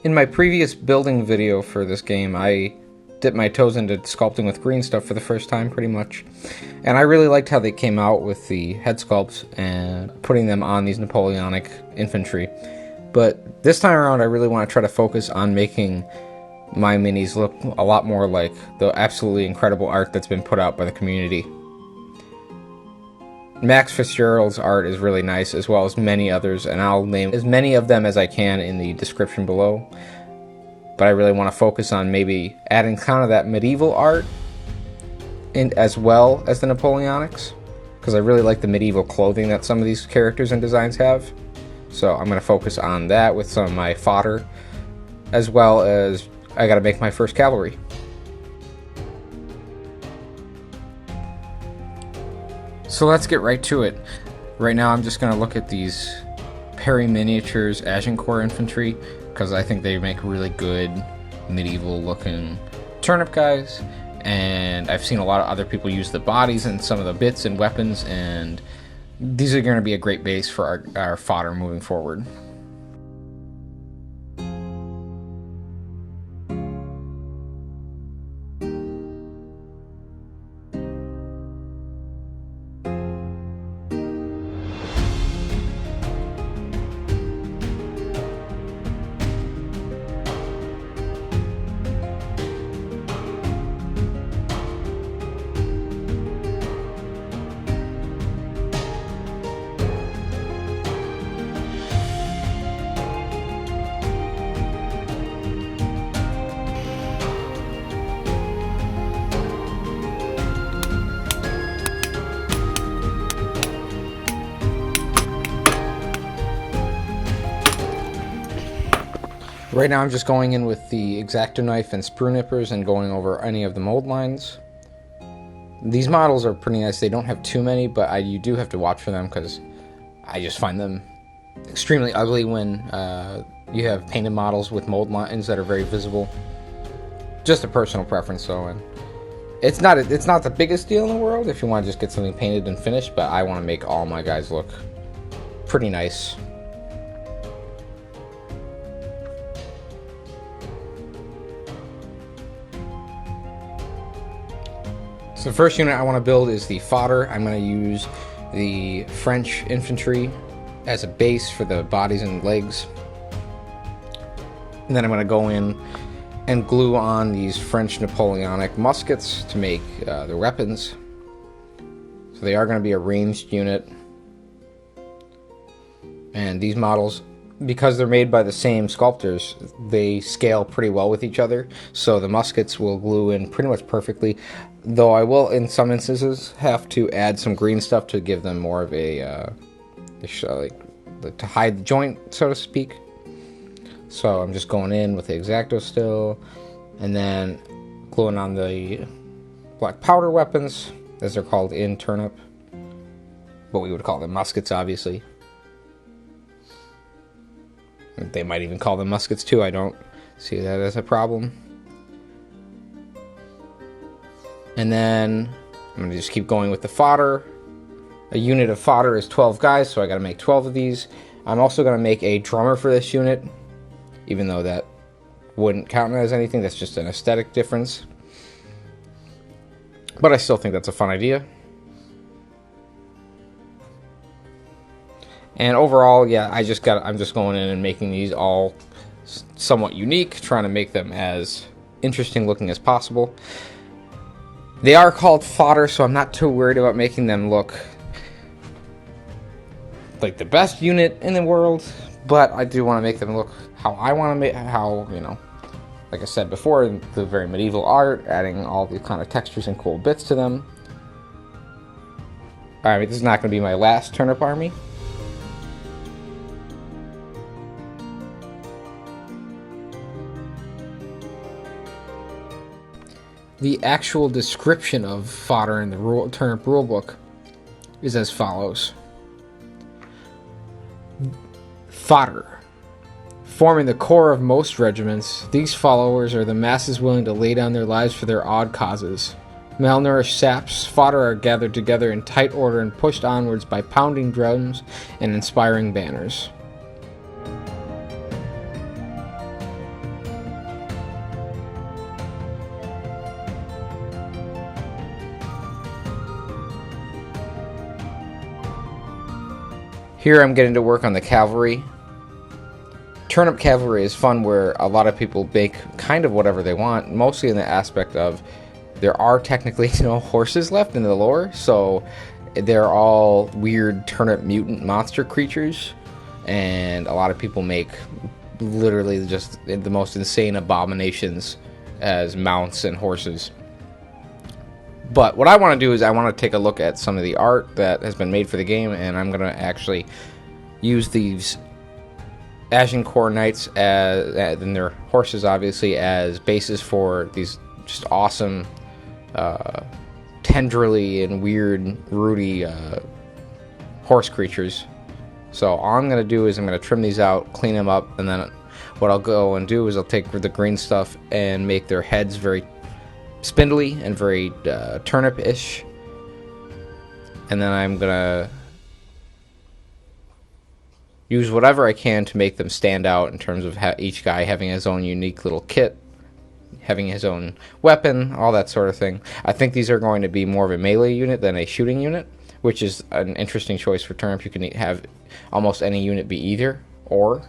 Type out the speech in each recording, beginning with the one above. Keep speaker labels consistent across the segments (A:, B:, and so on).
A: In my previous building video for this game, I dipped my toes into sculpting with green stuff for the first time, pretty much. And I really liked how they came out with the head sculpts and putting them on these Napoleonic infantry. But this time around, I really want to try to focus on making my minis look a lot more like the absolutely incredible art that's been put out by the community. Max Fitzgerald's art is really nice, as well as many others, and I'll name as many of them as I can in the description below. But I really want to focus on maybe adding kind of that medieval art in, as well as the Napoleonics, because I really like the medieval clothing that some of these characters and designs have. So I'm going to focus on that with some of my fodder, as well as I got to make my first cavalry. So let's get right to it. Right now I'm just going to look at these Perry Miniatures Agincourt infantry, because I think they make really good medieval looking turnip guys, and I've seen a lot of other people use the bodies and some of the bits and weapons, and these are going to be a great base for our fodder moving forward. Right now I'm just going in with the X-Acto knife and sprue nippers and going over any of the mold lines. These models are pretty nice. They don't have too many, but you do have to watch for them, because I just find them extremely ugly when you have painted models with mold lines that are very visible. Just a personal preference though, and it's not the biggest deal in the world if you want to just get something painted and finished, but I want to make all my guys look pretty nice. So the first unit I want to build is the fodder. I'm going to use the French infantry as a base for the bodies and legs. And then I'm going to go in and glue on these French Napoleonic muskets to make their weapons. So they are going to be a ranged unit. And these models, because they're made by the same sculptors, they scale pretty well with each other. So the muskets will glue in pretty much perfectly. Though I will, in some instances, have to add some green stuff to give them more of a, to hide the joint, so to speak. So I'm just going in with the X-Acto still, and then gluing on the black powder weapons, as they're called in Turnip. But we would call them muskets, obviously. They might even call them muskets too. I don't see that as a problem. And then I'm going to just keep going with the fodder. A unit of fodder is 12 guys, so I got to make 12 of these. I'm also going to make a drummer for this unit, even though that wouldn't count as anything. That's just an aesthetic difference. But I still think that's a fun idea. And overall, yeah, I'm just going in and making these all somewhat unique, trying to make them as interesting looking as possible. They are called fodder, so I'm not too worried about making them look like the best unit in the world, but I do want to make them look how I want to make, like I said before, the very medieval art, adding all these kind of textures and cool bits to them. Alright, this is not going to be my last turnip army. The actual description of fodder in the Turnip rulebook is as follows. Fodder. Forming the core of most regiments, these followers are the masses willing to lay down their lives for their odd causes. Malnourished saps, fodder are gathered together in tight order and pushed onwards by pounding drums and inspiring banners. Here I'm getting to work on the cavalry. Turnip cavalry is fun where a lot of people make kind of whatever they want, mostly in the aspect of there are technically no horses left in the lore, so they're all weird turnip mutant monster creatures, and a lot of people make literally just the most insane abominations as mounts and horses. But what I want to do is I want to take a look at some of the art that has been made for the game, and I'm going to actually use these Agincourt Knights and their horses obviously as bases for these just awesome tendrily and weird rooty horse creatures. So all I'm going to do is I'm going to trim these out, clean them up, and then what I'll go and do is I'll take the green stuff and make their heads very spindly and very turnip-ish. And then I'm going to use whatever I can to make them stand out in terms of each guy having his own unique little kit, having his own weapon, all that sort of thing. I think these are going to be more of a melee unit than a shooting unit, which is an interesting choice for Turnip. You can have almost any unit be either or.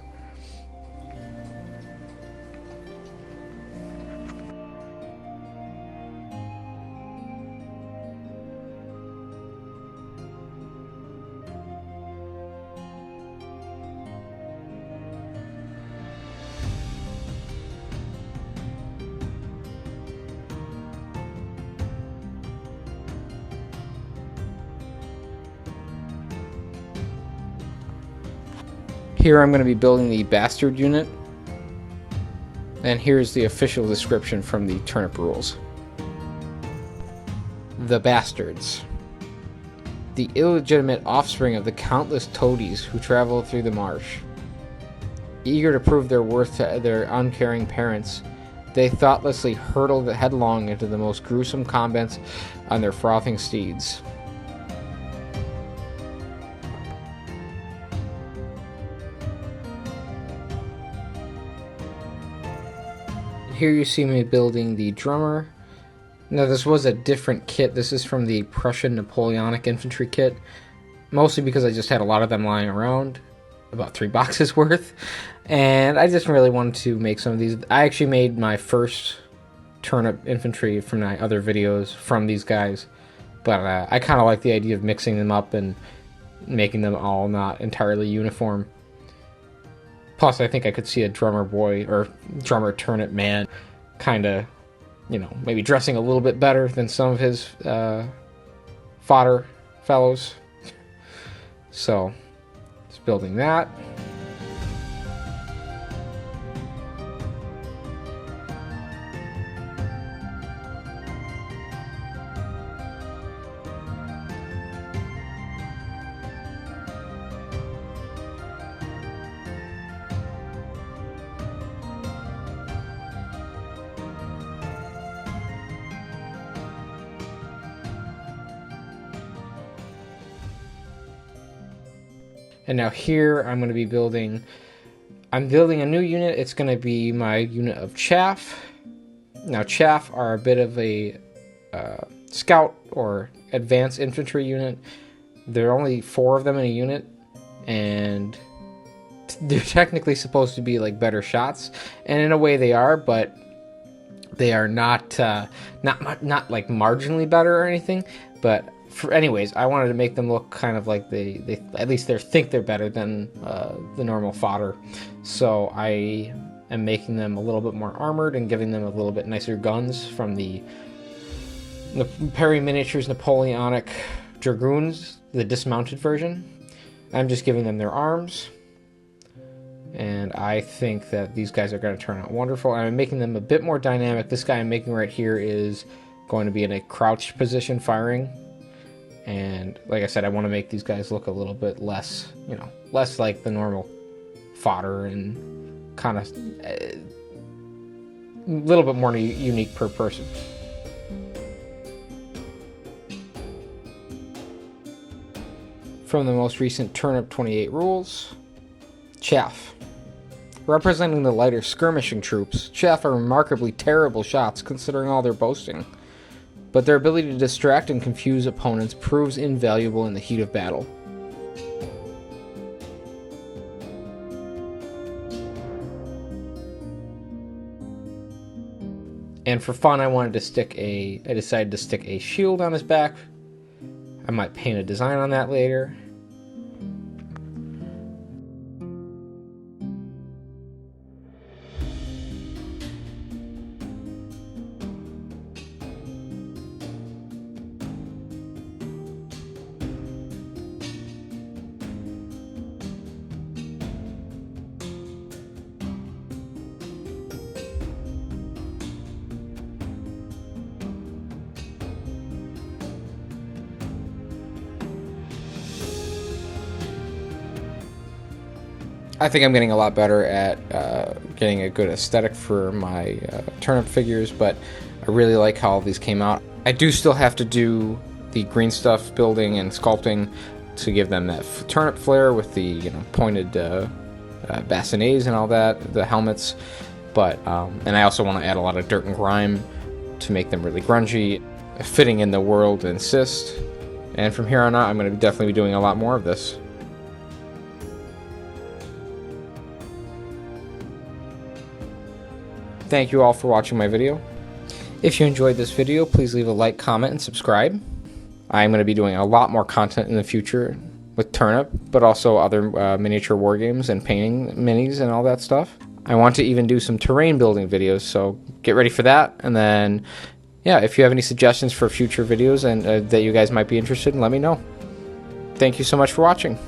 A: Here I'm going to be building the Bastard unit, and here's the official description from the Turnip rules. The Bastards. The illegitimate offspring of the countless toadies who travel through the marsh. Eager to prove their worth to their uncaring parents, they thoughtlessly hurtled headlong into the most gruesome combats on their frothing steeds. Here you see me building the drummer. Now this was a different kit. This is from the Prussian Napoleonic infantry kit. Mostly because I just had a lot of them lying around. About 3 boxes worth. And I just really wanted to make some of these. I actually made my first turnip infantry from my other videos from these guys. But I kind of like the idea of mixing them up and making them all not entirely uniform. Plus, I think I could see a drummer boy or drummer turnip man kind of, maybe dressing a little bit better than some of his fodder fellows. So, just building that. And now here I'm going to be building a new unit. It's going to be my unit of Chaff. Now Chaff are a bit of a scout or advanced infantry unit. There are only 4 of them in a unit, and they're technically supposed to be like better shots, and in a way they are, but they are not like marginally better or anything. But anyways, I wanted to make them look kind of like they at least think they're better than the normal fodder. So I am making them a little bit more armored and giving them a little bit nicer guns from the Perry Miniatures Napoleonic Dragoons, the dismounted version. I'm just giving them their arms. And I think that these guys are going to turn out wonderful. I'm making them a bit more dynamic. This guy I'm making right here is going to be in a crouched position firing. And like I said, I want to make these guys look a little bit less, less like the normal fodder and kind of a little bit more unique per person. From the most recent Turnip28 rules, Chaff. Representing the lighter skirmishing troops, Chaff are remarkably terrible shots considering all their boasting, but their ability to distract and confuse opponents proves invaluable in the heat of battle. And for fun, I decided to stick a shield on his back. I might paint a design on that later. I think I'm getting a lot better at getting a good aesthetic for my turnip figures, but I really like how all these came out. I do still have to do the green stuff building and sculpting to give them that turnip flair with the pointed bassinets and all that, the helmets. But and I also want to add a lot of dirt and grime to make them really grungy, fitting in the world and insist. And from here on out, I'm going to definitely be doing a lot more of this. Thank you all for watching my video. If you enjoyed this video, please leave a like, comment, and subscribe. I'm going to be doing a lot more content in the future with Turnip, but also other miniature war games and painting minis and all that stuff. I want to even do some terrain building videos, so get ready for that. And then, yeah, if you have any suggestions for future videos and that you guys might be interested in, let me know. Thank you so much for watching.